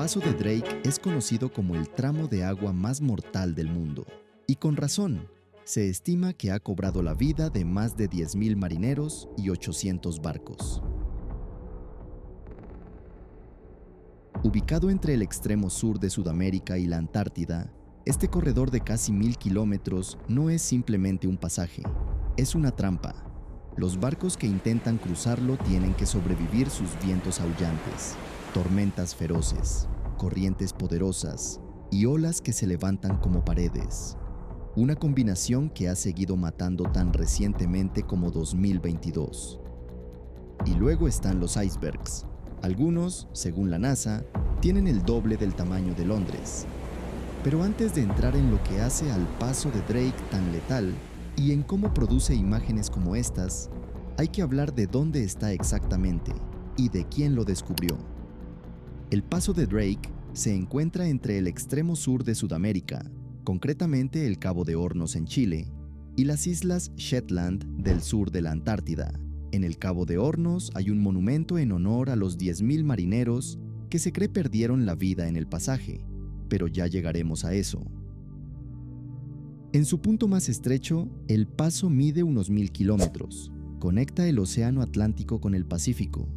paso de Drake es conocido como el tramo de agua más mortal del mundo. Y con razón, se estima que ha cobrado la vida de más de 10.000 marineros y 800 barcos. Ubicado entre el extremo sur de Sudamérica y la Antártida, este corredor de casi 1.000 kilómetros no es simplemente un pasaje, es una trampa. Los barcos que intentan cruzarlo tienen que sobrevivir sus vientos aullantes, tormentas feroces, corrientes poderosas y olas que se levantan como paredes. Una combinación que ha seguido matando tan recientemente como 2022. Y luego están los icebergs. Algunos, según la NASA, tienen el doble del tamaño de Londres. Pero antes de entrar en lo que hace al paso de Drake tan letal y en cómo produce imágenes como estas, hay que hablar de dónde está exactamente y de quién lo descubrió. El paso de Drake se encuentra entre el extremo sur de Sudamérica, concretamente el Cabo de Hornos en Chile, y las islas Shetland del sur de la Antártida. En el Cabo de Hornos hay un monumento en honor a los 10.000 marineros que se cree perdieron la vida en el pasaje, pero ya llegaremos a eso. En su punto más estrecho, el paso mide unos 1.000 kilómetros. Conecta el Océano Atlántico con el Pacífico.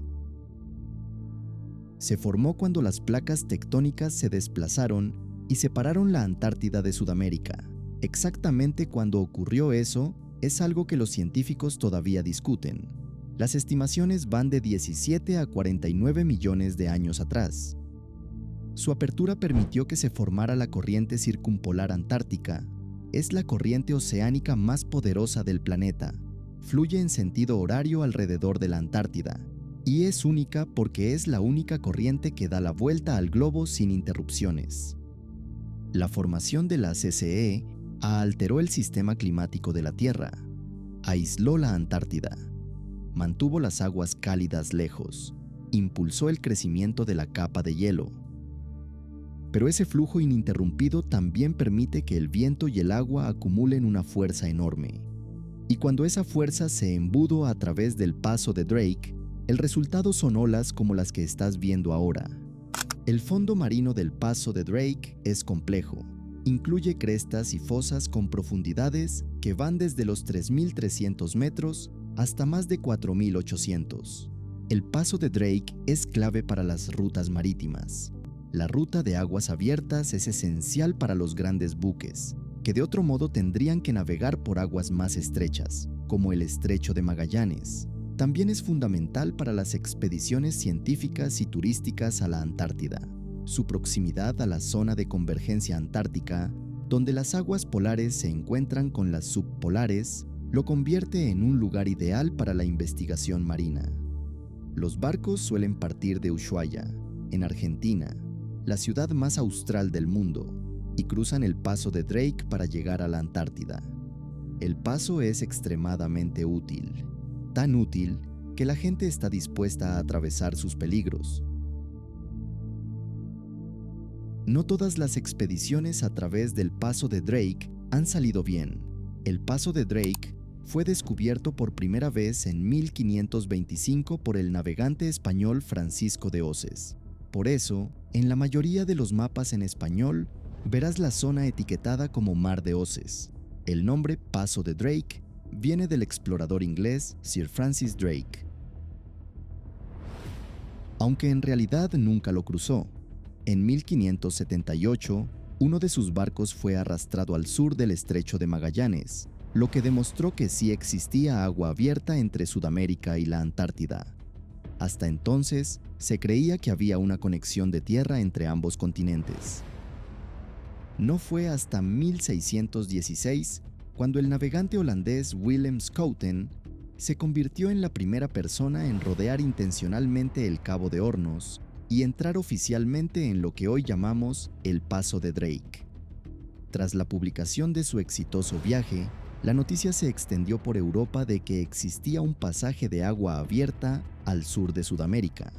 Se formó cuando las placas tectónicas se desplazaron y separaron la Antártida de Sudamérica. Exactamente cuándo ocurrió eso es algo que los científicos todavía discuten. Las estimaciones van de 17 a 49 millones de años atrás. Su apertura permitió que se formara la corriente circumpolar antártica. Es la corriente oceánica más poderosa del planeta. Fluye en sentido horario alrededor de la Antártida. Y es única porque es la única corriente que da la vuelta al globo sin interrupciones. La formación de la CCE alteró el sistema climático de la Tierra, aisló la Antártida, mantuvo las aguas cálidas lejos, impulsó el crecimiento de la capa de hielo. Pero ese flujo ininterrumpido también permite que el viento y el agua acumulen una fuerza enorme. Y cuando esa fuerza se embudo a través del paso de Drake, el resultado son olas como las que estás viendo ahora. El fondo marino del paso de Drake es complejo. Incluye crestas y fosas con profundidades que van desde los 3.300 metros hasta más de 4.800. El paso de Drake es clave para las rutas marítimas. La ruta de aguas abiertas es esencial para los grandes buques, que de otro modo tendrían que navegar por aguas más estrechas, como el Estrecho de Magallanes. También es fundamental para las expediciones científicas y turísticas a la Antártida. Su proximidad a la zona de convergencia antártica, donde las aguas polares se encuentran con las subpolares, lo convierte en un lugar ideal para la investigación marina. Los barcos suelen partir de Ushuaia, en Argentina, la ciudad más austral del mundo, y cruzan el paso de Drake para llegar a la Antártida. El paso es extremadamente útil. Tan útil que la gente está dispuesta a atravesar sus peligros. No todas las expediciones a través del paso de Drake han salido bien. El paso de Drake fue descubierto por primera vez en 1525 por el navegante español Francisco de Oces. Por eso, en la mayoría de los mapas en español, verás la zona etiquetada como Mar de Oces. El nombre Paso de Drake viene del explorador inglés Sir Francis Drake. Aunque en realidad nunca lo cruzó. En 1578, uno de sus barcos fue arrastrado al sur del Estrecho de Magallanes, lo que demostró que sí existía agua abierta entre Sudamérica y la Antártida. Hasta entonces, se creía que había una conexión de tierra entre ambos continentes. No fue hasta 1616 cuando el navegante holandés Willem Schouten se convirtió en la primera persona en rodear intencionalmente el Cabo de Hornos y entrar oficialmente en lo que hoy llamamos el Paso de Drake. Tras la publicación de su exitoso viaje, la noticia se extendió por Europa de que existía un pasaje de agua abierta al sur de Sudamérica.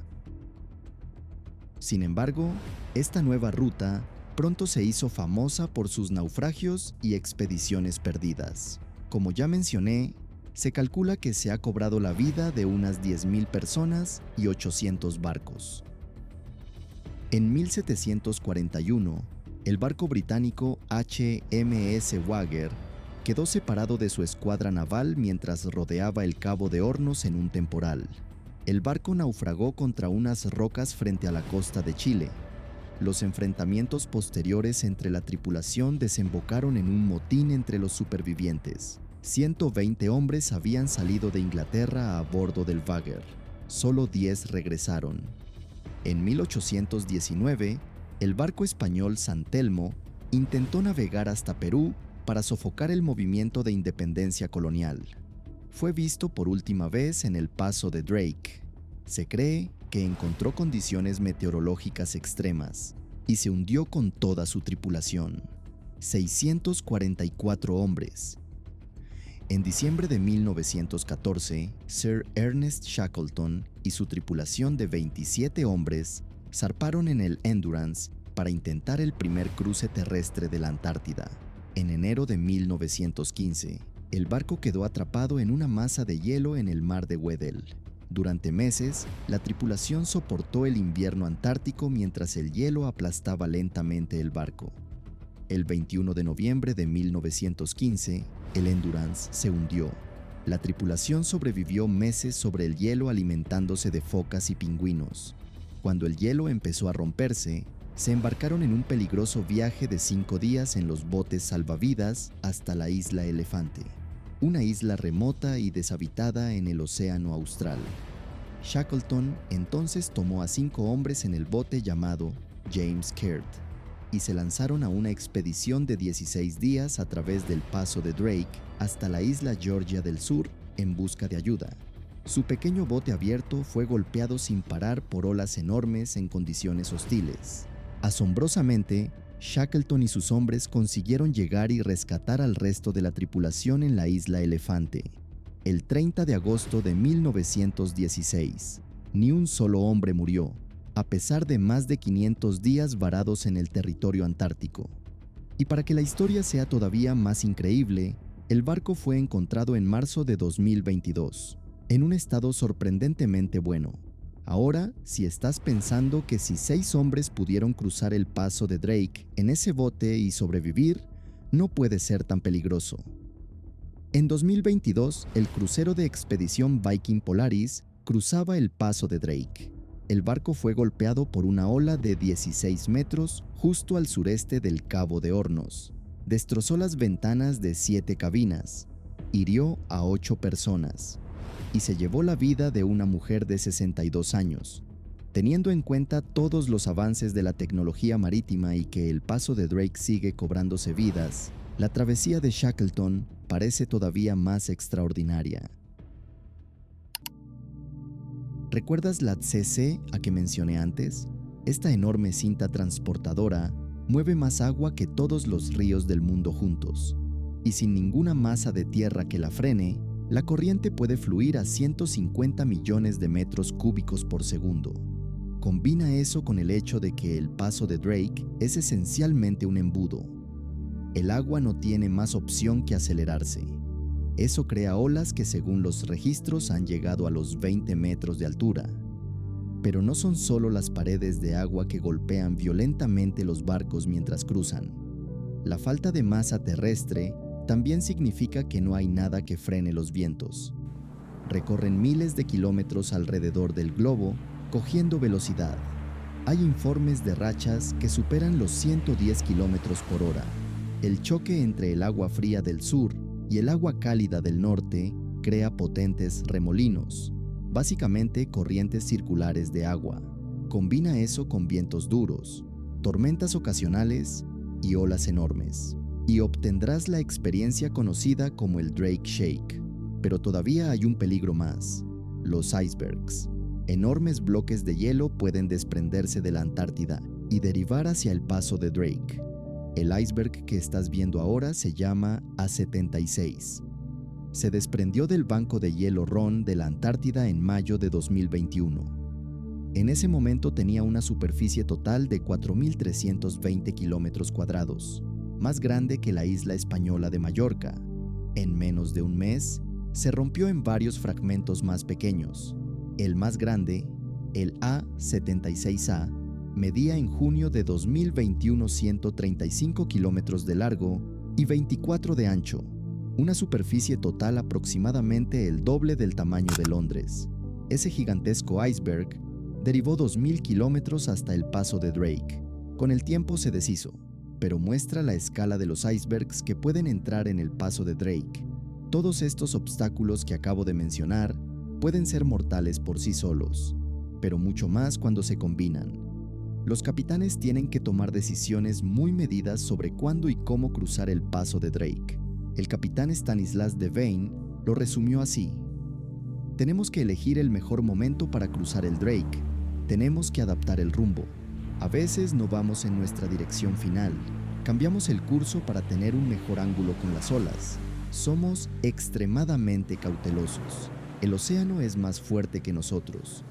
Sin embargo, esta nueva ruta pronto se hizo famosa por sus naufragios y expediciones perdidas. Como ya mencioné, se calcula que se ha cobrado la vida de unas 10.000 personas y 800 barcos. En 1741, el barco británico HMS Wager quedó separado de su escuadra naval mientras rodeaba el Cabo de Hornos en un temporal. El barco naufragó contra unas rocas frente a la costa de Chile. Los enfrentamientos posteriores entre la tripulación desembocaron en un motín entre los supervivientes. 120 hombres habían salido de Inglaterra a bordo del Wager. Solo 10 regresaron. En 1819, el barco español San Telmo intentó navegar hasta Perú para sofocar el movimiento de independencia colonial. Fue visto por última vez en el Paso de Drake. Se cree que encontró condiciones meteorológicas extremas y se hundió con toda su tripulación, 644 hombres. En diciembre de 1914, Sir Ernest Shackleton y su tripulación de 27 hombres zarparon en el Endurance para intentar el primer cruce terrestre de la Antártida. En enero de 1915, el barco quedó atrapado en una masa de hielo en el mar de Weddell. Durante meses, la tripulación soportó el invierno antártico mientras el hielo aplastaba lentamente el barco. El 21 de noviembre de 1915, el Endurance se hundió. La tripulación sobrevivió meses sobre el hielo alimentándose de focas y pingüinos. Cuando el hielo empezó a romperse, se embarcaron en un peligroso viaje de 5 días en los botes salvavidas hasta la isla Elefante, una isla remota y deshabitada en el Océano Austral. Shackleton entonces tomó a 5 hombres en el bote llamado James Caird y se lanzaron a una expedición de 16 días a través del Paso de Drake hasta la isla Georgia del Sur en busca de ayuda. Su pequeño bote abierto fue golpeado sin parar por olas enormes en condiciones hostiles. Asombrosamente, Shackleton y sus hombres consiguieron llegar y rescatar al resto de la tripulación en la isla Elefante. El 30 de agosto de 1916, ni un solo hombre murió, a pesar de más de 500 días varados en el territorio antártico. Y para que la historia sea todavía más increíble, el barco fue encontrado en marzo de 2022, en un estado sorprendentemente bueno. Ahora, si estás pensando que si 6 hombres pudieron cruzar el Paso de Drake en ese bote y sobrevivir, no puede ser tan peligroso. En 2022, el crucero de expedición Viking Polaris cruzaba el Paso de Drake. El barco fue golpeado por una ola de 16 metros justo al sureste del Cabo de Hornos. Destrozó las ventanas de 7 cabinas, hirió a 8 personas y se llevó la vida de una mujer de 62 años. Teniendo en cuenta todos los avances de la tecnología marítima y que el Paso de Drake sigue cobrándose vidas, la travesía de Shackleton parece todavía más extraordinaria. ¿Recuerdas la CC a que mencioné antes? Esta enorme cinta transportadora mueve más agua que todos los ríos del mundo juntos, y sin ninguna masa de tierra que la frene, la corriente puede fluir a 150 millones de metros cúbicos por segundo. Combina eso con el hecho de que el Paso de Drake es esencialmente un embudo. El agua no tiene más opción que acelerarse. Eso crea olas que según los registros han llegado a los 20 metros de altura. Pero no son solo las paredes de agua que golpean violentamente los barcos mientras cruzan. La falta de masa terrestre también significa que no hay nada que frene los vientos. Recorren miles de kilómetros alrededor del globo, cogiendo velocidad. Hay informes de rachas que superan los 110 kilómetros por hora. El choque entre el agua fría del sur y el agua cálida del norte crea potentes remolinos, básicamente corrientes circulares de agua. Combina eso con vientos duros, tormentas ocasionales y olas enormes, y obtendrás la experiencia conocida como el Drake Shake. Pero todavía hay un peligro más: los icebergs. Enormes bloques de hielo pueden desprenderse de la Antártida y derivar hacia el Paso de Drake. El iceberg que estás viendo ahora se llama A76. Se desprendió del banco de hielo Ron de la Antártida en mayo de 2021. En ese momento tenía una superficie total de 4.320 kilómetros cuadrados, más grande que la isla española de Mallorca. En menos de un mes, se rompió en varios fragmentos más pequeños. El más grande, el A76A, Medía en junio de 2021 135 kilómetros de largo y 24 de ancho, una superficie total aproximadamente el doble del tamaño de Londres. Ese gigantesco iceberg derivó 2.000 kilómetros hasta el paso de Drake. Con el tiempo se deshizo, pero muestra la escala de los icebergs que pueden entrar en el paso de Drake. Todos estos obstáculos que acabo de mencionar pueden ser mortales por sí solos, pero mucho más cuando se combinan. Los capitanes tienen que tomar decisiones muy medidas sobre cuándo y cómo cruzar el paso de Drake. El capitán Stanislas Devane lo resumió así: tenemos que elegir el mejor momento para cruzar el Drake. Tenemos que adaptar el rumbo. A veces no vamos en nuestra dirección final. Cambiamos el curso para tener un mejor ángulo con las olas. Somos extremadamente cautelosos. El océano es más fuerte que nosotros.